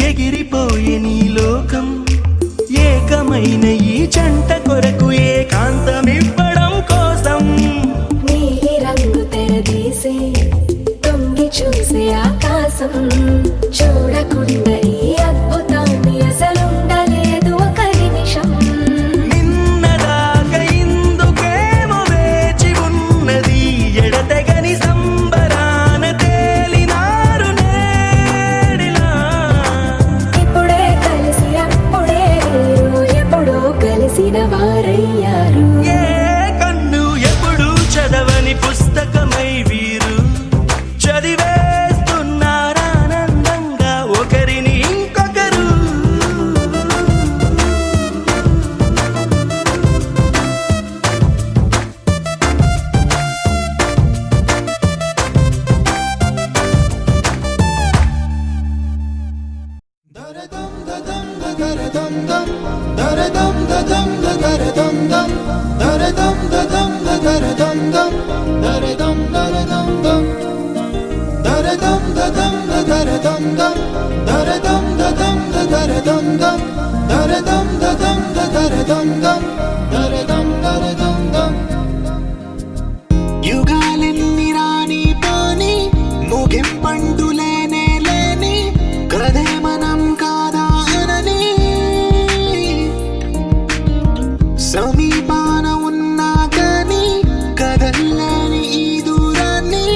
ఎగిరిపోయే నీ లోకం ఏకమైన ఈ జంట కొరకు ఏకాంతమివ్వడం కోసం నీలి రంగు తెరదీసి తొంగి చూసే ఆకాశం చూడకుండా ఈ అద్భుతాన్ని అసలుండలేదు ఒక నిమిషం నిన్నదాకా ఇందుకేమో వేచి ఉన్నది ఎడతెగని సంబరాన తేలినారు నేడిలా దరదం దం దరదం దదం దరదం దం దరదం దదం దరదం దం దరదం దరదం దం. యుగాలెన్ని రాని పోని ముగింపండు లేనే లేని కదే మనం కాదా అనని సమీపాన ఉన్నా కానీ కదల్లేని ఈ దూరాన్ని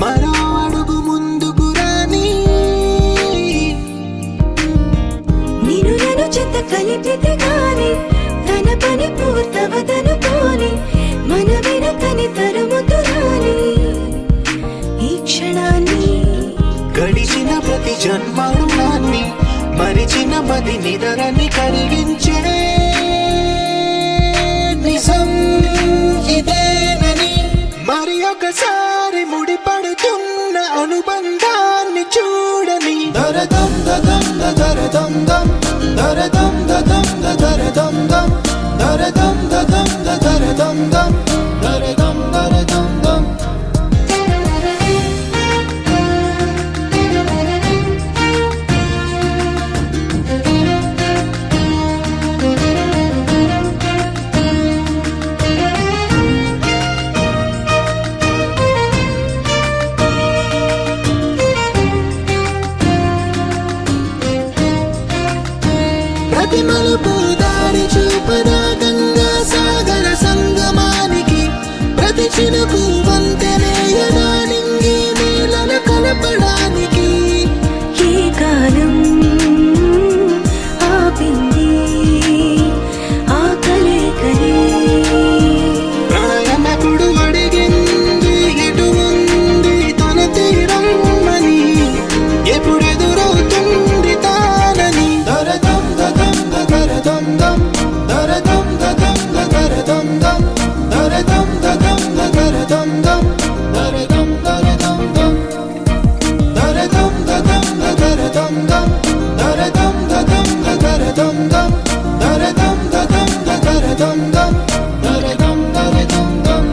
మరో అడుగు ముందుకు రాని నిన్ను నన్ను చెత్త కలిపితే గాని తన పని పూర్తవదనుకోని మన వెనకని తరుముతురాని ఈ క్షణాన్ని గడిచిన ప్రతి జన్మరుణాన్ని మరిచిన మది నిదరని కరిగించే నిజం ఇదేనని మరి ఒకసారి ముడిపడుతున్న అనుబంధాన్ని చూడని దరదం దదం దరదం దం దరదం దదం దరదం దం దరదం దదం దరదం దం దరదం దరదం దం. ప్రతి మలుపు దారి చూపదా గంగా సాగర సంగమానికి ప్రతి చినుకు వంతెనేయదా నింగి నీళ్ళ కలపడానికి ఏ కాలం ఆపింది ఆ కలే ప్రాణమకుడు అడిగింది ఎటు ఉంది తన తీరమ్మని ఎప్పుడెదురవుతుంది తానని దరదం దదం దరదం దం దరదం దదం దరదం దం దరదం దదం దరదం దం దరదం దరదం దం దరదం దదం దరదం దం దరదం దదం దరదం దం దరదం దదం దరదం దం దరదం దరదం దం.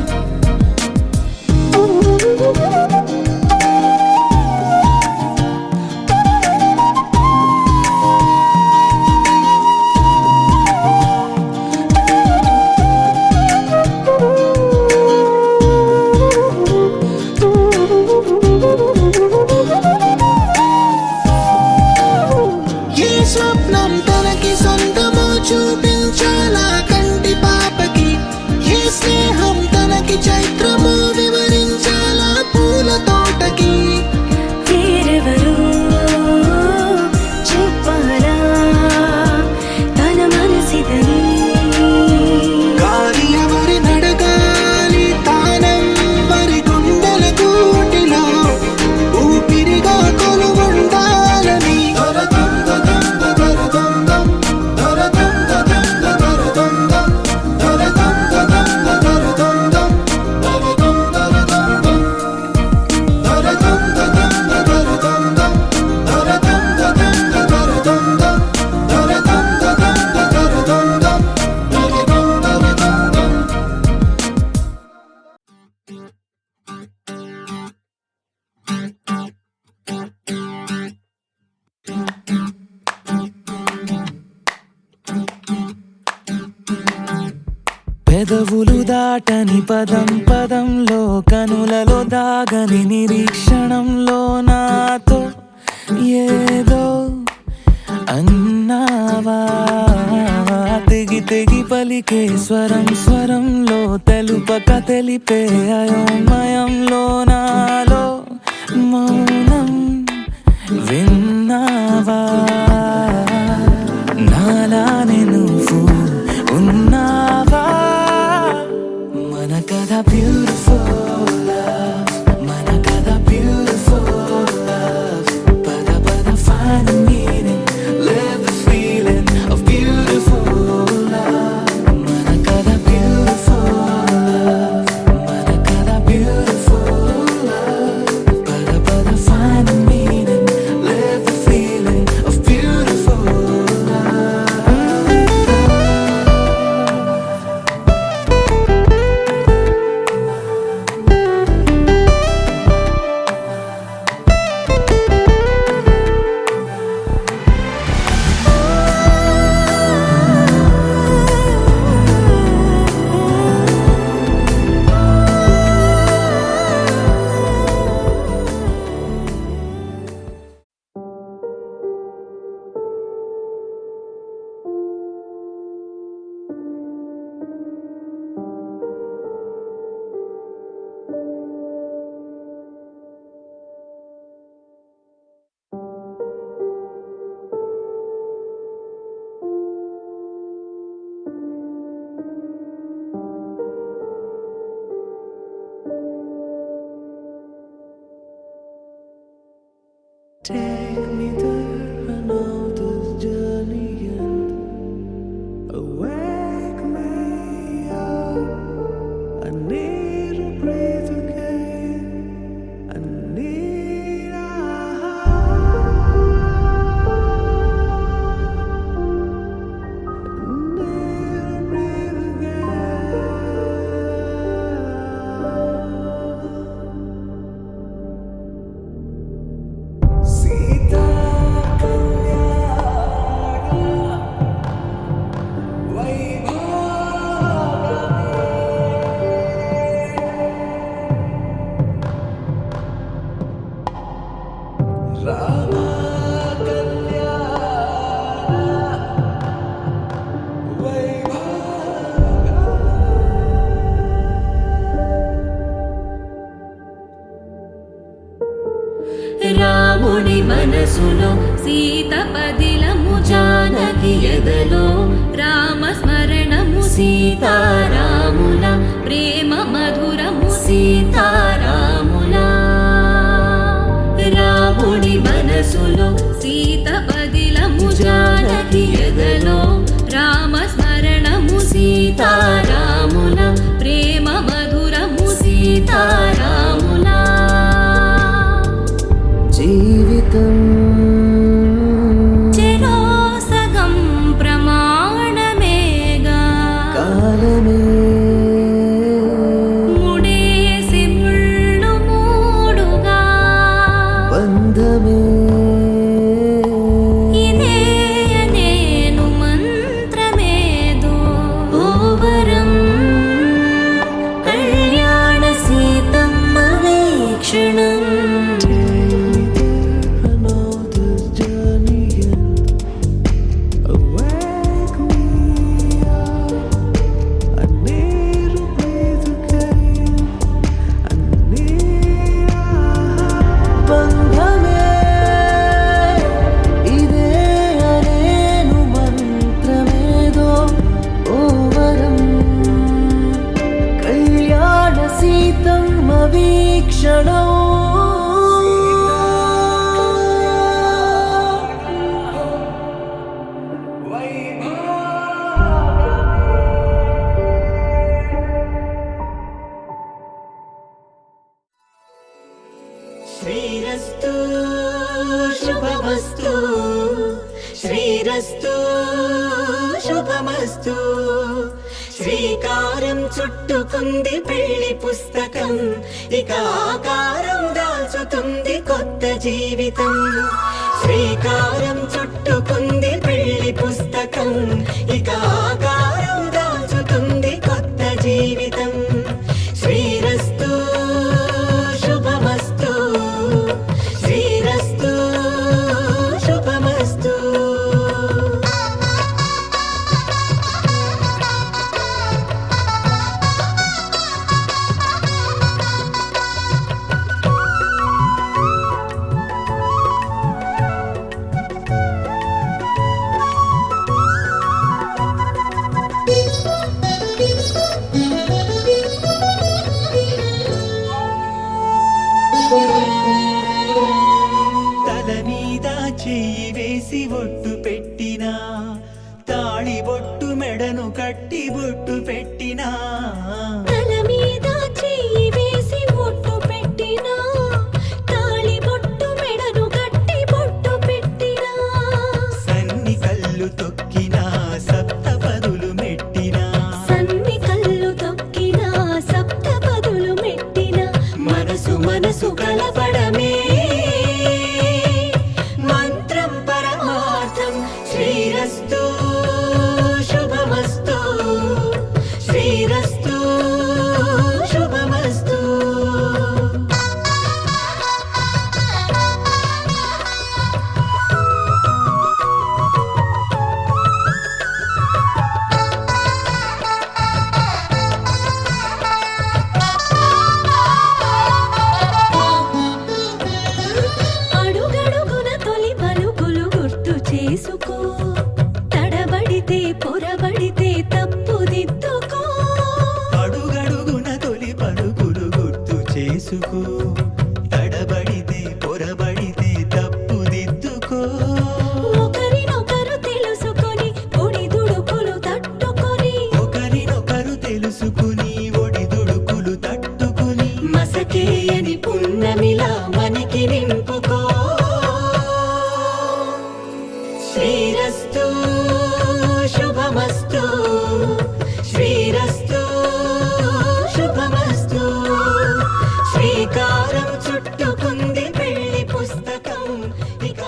ఏ స్వప్నం తనకి సొంతమో చూపించాలా కంటి పాపకి ఏ స్నేహం తనకి చైత్రమో వివరించాలా పూల తోటకి వేరెవరో చెప్పాలా తన మనసిదని గాలి ఎవరి నడగాలి తానెవ్వరి గుండెల కూటిలో ఊపిరిగా కొలువుండాలని దరదం దదం దరదం దం దరదం దదం దరదం దం దరదం దదం దరదం దం దరదం దరదం దం దరదం దదం దరదం దం దరదం దదం దరదం దం దరదం దదం దరదం దం దరదం దరదం దం. పెదవులు దాటని పదం పదంలో కనులలో దాగని నిరీక్షణంలో నాతో ఏదో అన్నావా తెగి తెగి పలికే స్వరం స్వరంలో తెలుపక తెలిపే అయోమయంలో నాలో మౌనం విన్నావా నాలానే నువ్వు ఉన్నావా మన కథ బ్యూటిఫుల్ మన కథ బ్యూటిఫుల్ పద పద find the meaning live the feeling of beautiful మన కథ beautiful మన కథ beautiful పద పద find the meaning live the feeling of beautiful. need to breathe again. I need a Sita రాముని మనసులో సీత పదిలము జానకి ఎదలో రామ స్మరణము సీతారాముల ప్రేమ మధురము సీతారాముల రాముని మనసులో సీత పదిలము జానకి ఎదలో రామ స్మరణము సీతారాముల ప్రేమ మధురము సీతారాముల జీవితం చెరో సగం ప్రమాణమేగా కాలమే ముడేసి ముళ్ళు మూడుగా బంధమే ఇదే నేను మంత్రమేదో ఓవరం కళ్యాణ సీతమ్మ వీక్షణం బంధమే ఇదే అనేను మంత్రమేదో ఓవరం కళ్యాణ సీతమ్మ వీక్షణం శ్రీరస్తు శుభమస్తు శ్రీరస్తు శుభమస్తు శ్రీకారం చుట్టుకుంది పెళ్లి పుస్తకం ఇక ఆకారం దాల్చుతుంది కొత్త జీవితం శ్రీకారం చుట్టుకుంది పెళ్లి పుస్తకం ఇక ఆకారం దాల్చుతుంది కొత్త జీవితం శ్రీరస్తు శుభమస్తు శ్రీరస్తు శుభమస్తు తల మీద చెయ్యి వేసి ఒట్టు పెట్టినా తాళి బొట్టు మెడను కట్టి బొట్టు పెట్టినా తల మీద చెయ్యి వేసి బొట్టు పెట్టినా తాళి బొట్టు మెడను కట్టి బొట్టు పెట్టినా సన్ని కళ్ళు తొక్కినా సప్త పదులు మెట్టినా సన్ని కళ్ళు తొక్కినా సప్త పదులు మెట్టినా మనసు మనసు కలపడమే మంత్రం పరమార్థం శ్రీరస్తు శుభమస్తు శ్రీరస్తు శుభమస్తు అడుగడుగున తొలి పలుకులు గుర్తు చేసుకో తడబడితే పొరబడితే తప్పుదిద్దుకో అడుగడుగున తొలి పలుకులు గుర్తు చేసుకో తడబడితే పొరబడితే తప్పుదిద్దుకో ఒకరినొకరు తెలుసుకొని ఒడిదుడుకులు తట్టుకొని ఒకరినొకరు తెలుసుకుని ఒడిదుడుకులు పున్నమిలా మనకి నింపుకో శ్రీరస్తు శుభమస్తు శ్రీరస్తు శుభమస్తు శ్రీకారం చుట్టుకుంది పెళ్లి పుస్తకం ఇక